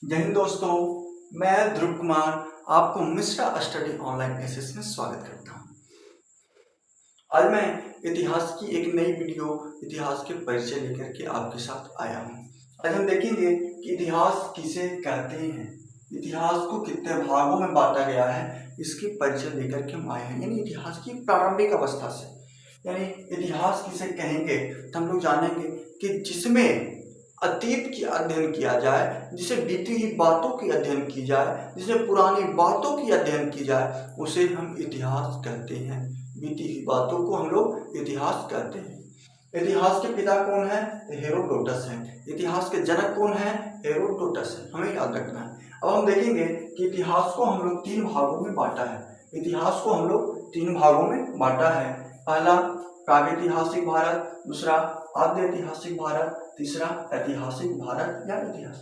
जय हिंद दोस्तों, मैं ध्रुव कुमार आपको मिश्रा स्टडी ऑनलाइन एसेस में स्वागत करता हूं। आज मैं इतिहास की एक नई वीडियो इतिहास के परिचय लेकर के आपके साथ आया हूं। आज हम देखेंगे कि इतिहास किसे कहते हैं, इतिहास को कितने भागों में बांटा गया है, इसके परिचय लेकर के हम आए हैं। यानी इतिहास की प्रारंभिक अवस्था से, यानी इतिहास किसे कहेंगे तो हम लोग जानेंगे कि जिसमें अतीत की अध्ययन किया जाए, जिसे बीती हुई बातों की अध्ययन की जाए, जिसे पुरानी बातों की अध्ययन की जाए, उसे हम इतिहास कहते हैं। बीती हुई बातों को हम लोग इतिहास कहते हैं। इतिहास के पिता कौन है? हेरोडोटस है। इतिहास के जनक कौन है? हेरोडोटस है। हमें याद रखना है। अब हम देखेंगे कि इतिहास को हम लोग तीन भागों में बांटा है। इतिहास को हम लोग तीन भागों में बांटा है। पहला प्रागैतिहासिक भारत, दूसरा आद्य ऐतिहासिक भारत, तीसरा ऐतिहासिक भारत या इतिहास।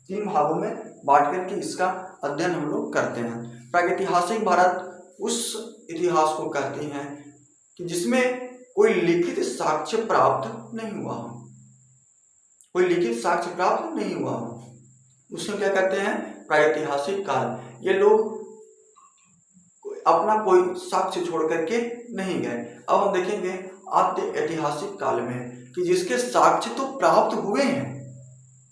तीन भागों में बांट करके इसका अध्ययन हम लोग करते हैं। प्रागैतिहासिक भारत उस इतिहास को कहते हैं कि जिसमें कोई लिखित साक्ष्य प्राप्त नहीं हुआ हो, कोई लिखित साक्ष्य प्राप्त नहीं हुआ हो, उसमें क्या कहते हैं? प्रागैतिहासिक काल। ये लोग अपना कोई साक्ष्य छोड़ करके नहीं गए। अब हम देखेंगे आद्य ऐतिहासिक काल में कि जिसके साक्ष्य तो प्राप्त हुए हैं,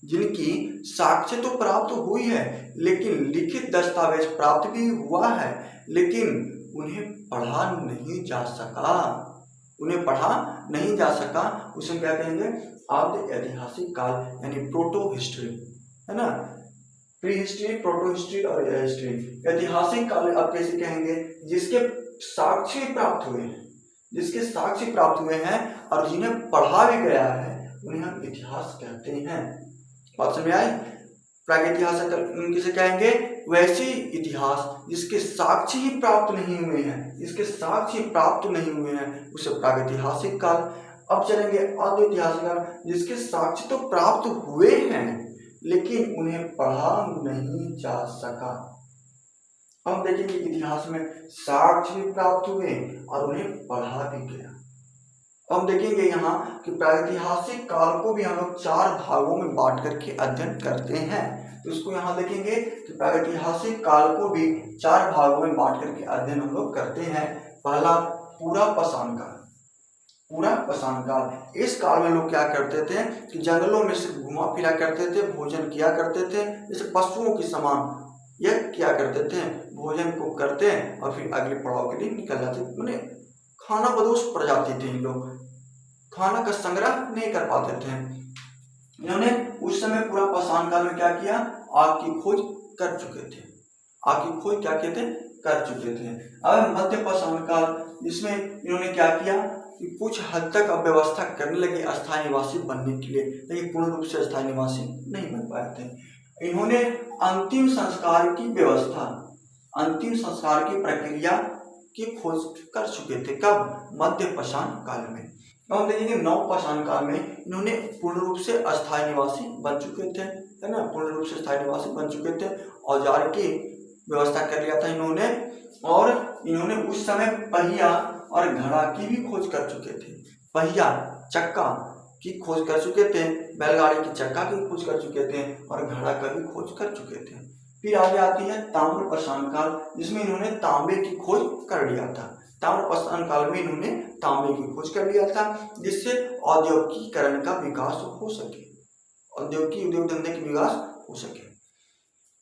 जिनकी साक्ष्य तो प्राप्त हुई है, लेकिन लिखित दस्तावेज प्राप्त भी हुआ है, लेकिन उन्हें पढ़ा नहीं जा सका, उन्हें पढ़ा नहीं जा सका, उसे क्या कहेंगे? आद्य ऐतिहासिक काल, यानी प्रोटो हिस्ट्री, है ना। प्री हिस्ट्री, प्रोटो हिस्ट्री और हिस्ट्री। ऐतिहासिक काल अब कैसे कहेंगे? जिसके साक्ष्य प्राप्त हुए हैं, जिसके साक्ष्य प्राप्त हुए हैं और जिन्हें पढ़ा भी गया है, उन्हें हम इतिहास कहते हैं। बात समझ आई? प्रागैतिहासिक किसे कहेंगे? वैसी इतिहास जिसके साक्ष्य ही प्राप्त नहीं हुए हैं, जिसके साक्ष्य प्राप्त नहीं हुए हैं, उसे प्रागैतिहासिक काल। अब चलेंगे आद्य ऐतिहासिक काल, जिसके साक्ष्य तो प्राप्त हुए हैं लेकिन उन्हें पढ़ा नहीं जा सका। हम देखेंगे इतिहास में साक्ष्य भी प्राप्त हुए और उन्हें पढ़ा भी गया। हम देखेंगे यहाँ कि प्रागैतिहासिक काल को भी हम लोग चार भागों में बांट करके अध्ययन करते हैं। तो इसको यहाँ देखेंगे कि प्रागैतिहासिक काल को भी चार भागों में बांट करके अध्ययन हम लोग करते हैं। पहला पूरा पाषाण काल। पूरा पाषाण काल, इस काल में लोग क्या करते थे कि जंगलों में से घुमा फिरा करते थे, भोजन किया करते थे, जैसे पशुओं के समान यह क्या करते थे, भोजन को करते और फिर अगले पड़ाव के लिए निकल जाते। मैंने खाना बदोश प्रजाति थे, इन लोग खाना का संग्रह नहीं कर पाते थे। इन्होंने उस समय पूरा पाषाण काल में क्या किया? आग की खोज कर चुके थे। आग की खोज क्या किए थे? कर चुके थे। अब मध्य पाषाण काल, जिसमें इन्होंने क्या किया कि कुछ हद तक अब व्यवस्था करने लगे अस्थायी निवासी बनने के लिए, लेकिन पूर्ण रूप से अस्थायी निवासी नहीं बन पाए थे। इन्होंने अंतिम संस्कार की व्यवस्था, अंतिम संस्कार की प्रक्रिया की खोज कर चुके थे। कब? मध्य पाषाण काल में। अब हम देखेंगे नव पाषाण काल में इन्होंने पूर्ण रूप से अस्थायी निवासी बन चुके थे, है ना, पूर्ण रूप से अस्थायी निवासी बन चुके थे। औजार की व्यवस्था कर लिया था इन्होंने, और इन्होंने उस समय पहिया और घड़ा की भी खोज कर चुके थे। पहिया, चक्का की खोज कर चुके थे, बैलगाड़ी की चक्का की खोज कर चुके थे और घड़ा का भी खोज कर चुके थे। फिर आगे आती है ताम्र पाषाण काल, जिसमें इन्होंने तांबे की खोज कर लिया था। ताम्र पाषाण काल में इन्होंने तांबे की खोज कर लिया था, जिससे औद्योगिकीकरण का विकास हो सके, औद्योगिक उद्योग धंधे की विकास हो सके।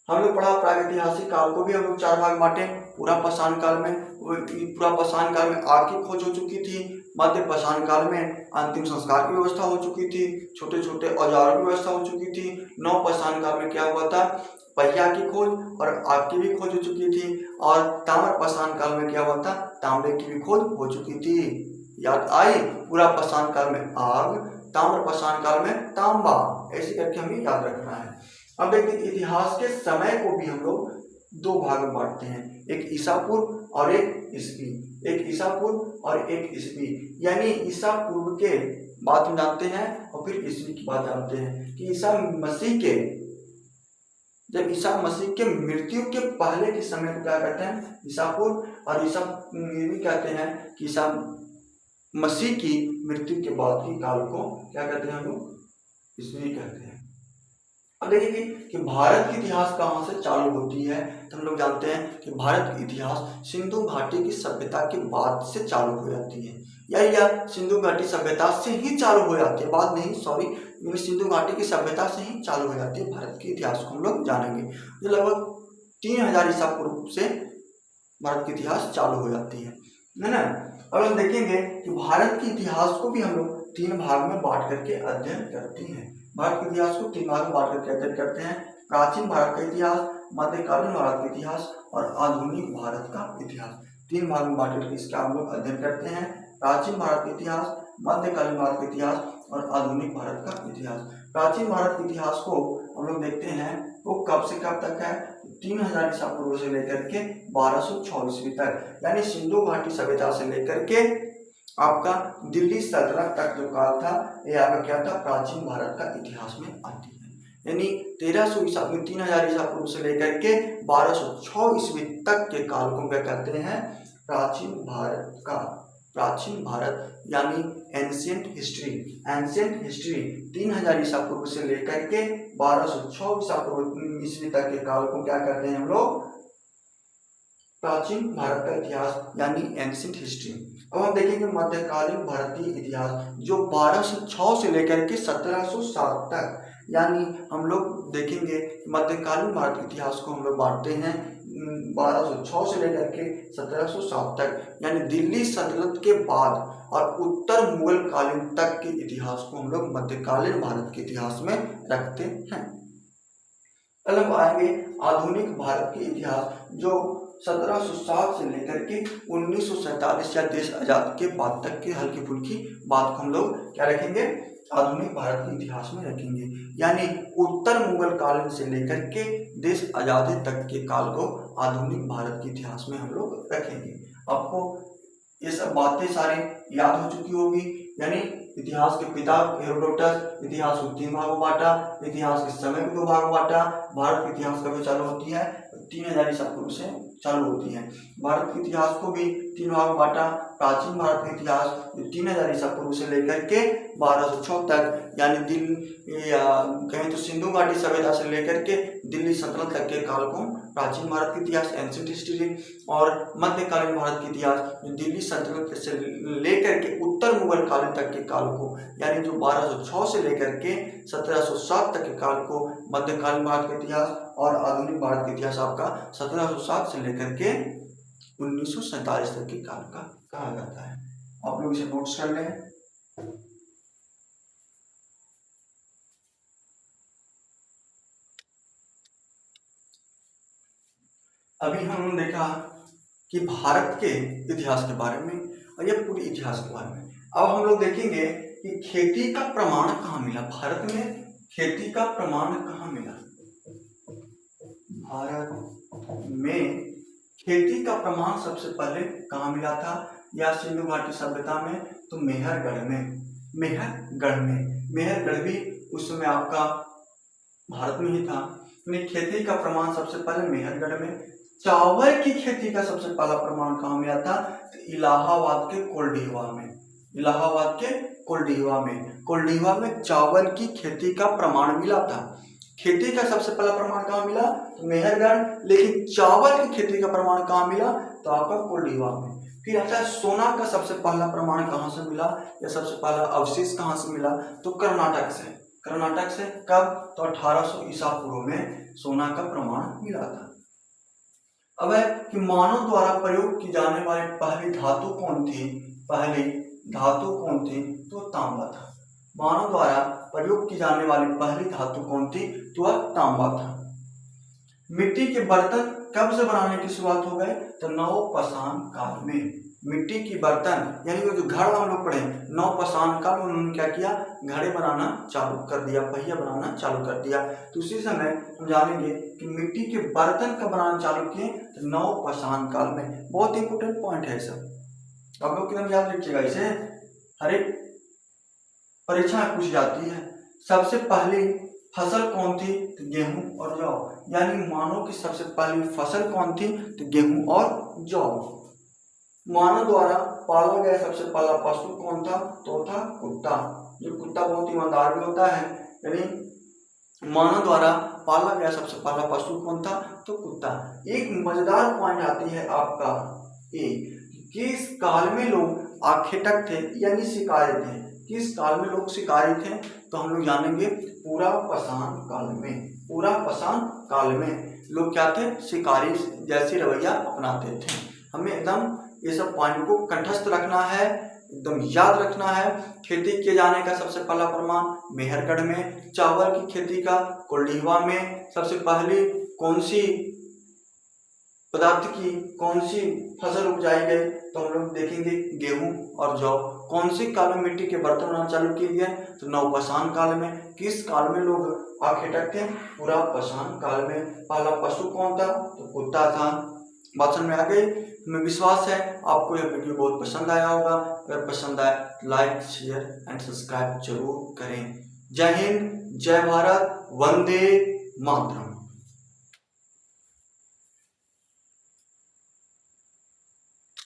हम लोग पढ़ा प्रागैतिहासिक काल को भी हम लोग चार भाग बांटे। पूरा पाषाण काल में, पूरा पाषाण काल में आग की खोज हो चुकी थी। मध्य पाषाण काल में अंतिम संस्कार की व्यवस्था हो चुकी थी, छोटे छोटे औजारों की व्यवस्था हो चुकी थी। नव पाषाण काल में क्या हुआ था? पहिया की खोज और आग की भी खोज हो चुकी थी। और ताम्र पाषाण काल में क्या हुआ था? तांबे की भी खोज हो चुकी थी। याद आई? पूरा पाषाण काल में आग, ताम्र पाषाण काल में तांबा, ऐसे करके हमें याद रखना है। अब देखिए इतिहास के समय को भी हम लोग दो भाग में बांटते हैं, एक ईसा पूर्व और एक ईसवी। एक ईसा पूर्व और एक ईसवी, यानी ईसा पूर्व के बात हम जानते हैं और फिर ईसवी की बात जानते हैं कि ईसा मसीह के, जब ईसा मसीह के मृत्यु के पहले के समय को क्या कहते हैं? ईसा पूर्व। और ईसा भी कहते हैं कि ईसा मसीह की मृत्यु के बाद की काल को क्या कहते हैं हम लोग? ईसवी कहते हैं। अब देखिए कि भारत की इतिहास कहाँ से चालू होती है, तो हम लोग जानते हैं कि भारत की इतिहास सिंधु घाटी की सभ्यता के बाद से चालू हो जाती है, या सिंधु घाटी सभ्यता से ही चालू हो जाती है, बाद नहीं, सॉरी, सिंधु घाटी की सभ्यता से ही चालू हो जाती है। भारत के इतिहास को हम लोग जानेंगे, ये लगभग 3000 ईसा पूर्व से भारत की इतिहास चालू हो जाती है ना। अब हम देखेंगे कि भारत के इतिहास को भी हम लोग 3 भाग में बांट करके अध्ययन करते हैं। भारत के इतिहास को 3 भाग में बांट करके अध्ययन करते हैं, प्राचीन भारत का इतिहास, मध्यकालीन भारत का इतिहास और आधुनिक भारत का इतिहास। 3 भाग में बांट करके इसका हम लोग अध्ययन करते हैं, प्राचीन भारत का इतिहास, मध्यकालीन भारत का इतिहास और आधुनिक भारत का इतिहास। प्राचीन भारत के इतिहास को हम लोग देखते हैं वो कब से कब तक है, 3000 ईसा पूर्व से लेकर के 1206 ईस्वी तक, यानी सिंधु घाटी सभ्यता से लेकर के आपका दिल्ली सल्तनत तक जो काल था, ये आपका क्या था, प्राचीन भारत का इतिहास में आती है। यानी 1300 ईसा 3000 ईसा पूर्व से लेकर के 1206 ईस्वी तक के काल को क्या कहते हैं, प्राचीन भारत यानी एंशिएंट हिस्ट्री। एंशिएंट हिस्ट्री 3000 ईसा पूर्व से लेकर के 1206 ईसा पूर्व ईस्वी तक के काल को क्या कहते हैं हम लोग, प्राचीन भारत का इतिहास यानी एंशिएंट हिस्ट्री। अब हम देखेंगे मध्यकालीन भारतीय इतिहास, जो 1206 से लेकर के 1707 तक, यानी हम लोग देखेंगे मध्यकालीन भारत के इतिहास को हम लोग बांटते हैं 1206 से लेकर के 1707 तक, यानी दिल्ली सल्तनत के बाद और उत्तर मुगल कालीन तक के इतिहास को हम लोग मध्यकालीन भारत के इतिहास में रखते हैं। कल हम आएंगे आधुनिक भारत के इतिहास, जो 1707 से लेकर के 1947 या देश आजाद के बाद तक के हल्की फुल्की बात को हम लोग क्या रखेंगे, आधुनिक भारत के इतिहास में रखेंगे, यानी उत्तर मुगल कालीन से लेकर के देश आजादी तक के काल को आधुनिक भारत के इतिहास में हम लोग रखेंगे। आपको ये सब बातें सारी याद हो चुकी होगी, यानी इतिहास के पिता हेरोडोटस, इतिहास को 3 भागों बांटा, इतिहास के समय को 2 भागों बांटा, भारत की इतिहास कभी चालू होती है 3000 ईसा पूर्व से चालू होती है। भारत के इतिहास को भी 3 भागों बांटा, प्राचीन भारत का इतिहास जो 3000 ईसा पूर्व से लेकर के 1206 तक, यानी कहें तो सिंधु घाटी सभ्यता से लेकर के दिल्ली सल्तनत तक के काल को प्राचीन भारत का इतिहास एंशिएंट हिस्ट्री, और मध्यकालीन भारत का इतिहास जो दिल्ली सल्तनत से लेकर के उत्तर मुगल कालीन तक के काल को, यानी जो 1206 से लेकर के 1707 तक के काल को मध्यकालीन भारत का इतिहास, और आधुनिक भारत का इतिहास आपका 1707 से लेकर के 1947 तक के काल का कहा जाता है। आप लोग इसे नोट्स कर लें। अभी हमने देखा कि भारत के इतिहास के बारे में और ये पूरे इतिहास के बारे में। अब हम लोग देखेंगे कि खेती का प्रमाण कहाँ मिला, भारत में खेती का प्रमाण कहाँ मिला। भारत में खेती का प्रमाण सबसे पहले कहाँ मिला था, या सिंधु घाटी सभ्यता में, तो मेहरगढ़ में। मेहरगढ़ भी उस समय आपका भारत में ही था। खेती का प्रमाण सबसे पहले मेहरगढ़ में। चावल की खेती का सबसे पहला प्रमाण कहाँ मिला था, तो इलाहाबाद के कोल्डीवा में चावल की खेती का प्रमाण मिला था। खेती का सबसे पहला प्रमाण कहाँ मिला, तो मेहरगढ़, लेकिन चावल की खेती का प्रमाण कहाँ मिला, तो आपका कोल्डीवा में। फिर आता है सोना का सबसे पहला प्रमाण कहाँ से मिला, या सबसे पहला अवशेष कहाँ से मिला, तो कर्नाटक से। कब, तो 1800 ईसा पूर्व में सोना का प्रमाण मिला था। अब है कि मानव द्वारा प्रयोग की जाने वाली पहली धातु कौन थी, तो तांबा था। मानव द्वारा प्रयोग की जाने वाली पहली धातु कौन थी, तो वह तांबा था। मिट्टी के बर्तन कब से बनाने की शुरुआत हो गए, तो नवपाषाण काल में। मिट्टी की बर्तन यानी वो जो घड़ा हम लोग पढ़े, नवपाषाण काल में उन्होंने क्या किया, घड़े बनाना चालू कर दिया, पहिया बनाना चालू कर दिया। तो उसी समय हम जानेंगे कि मिट्टी के बर्तन कब बनाना चालू किए, तो नवपाषाण काल में। बहुत इंपोर्टेंट पॉइंट है सब, आप लोग एकदम याद रखिएगा इसे, हर एक परीक्षा में पूछ जाती है। सबसे पहली फसल कौन थी, तो गेहूं और जौ, यानी मानव की सबसे पहली फसल कौन थी, तो गेहूं और जौ। मानव द्वारा पाला गया सबसे पहला पशु कौन था, तो था कुत्ता। जो कुत्ता बहुत ईमानदार भी होता है, यानी मानव द्वारा पाला गया सबसे पहला पशु कौन था? तो कुत्ता। एक मजेदार पॉइंट आती है आपका ए, किस काल में लोग आखेटक थे यानी शिकारी थे? किस काल में लोग शिकारी थे? तो हम लोग जानेंगे पुरापाषाण काल में। पुरापाषाण काल में लोग क्या थे? शिकारी जैसी रवैया अपनाते थे। हमें एकदम ये सब पॉइंट को कंठस्थ रखना है, एकदम याद रखना है। खेती किए जाने का सबसे पहला प्रमाण मेहरगढ़ में। चावल की खेती का कोल्डीवा में सबसे पहले कौन सी पदार्थ की कौन सी फसल उपजाई गई? तो हम लोग देखेंगे गेहूं और जौ। कौन सी काल में मिट्टी के बर्तन बनाना चालू किए गए? तो नवपाषाण काल में। किस काल में लोग आखेटक थे? पुरापाषाण काल में। पहला पशु कौन था? तो कुत्ता था। बात समझ में आ गई? हमें विश्वास है आपको यह वीडियो बहुत पसंद आया होगा। अगर पसंद आए तो लाइक, शेयर एंड सब्सक्राइब जरूर करें। जय हिंद, जय भारत, वंदे मातरम।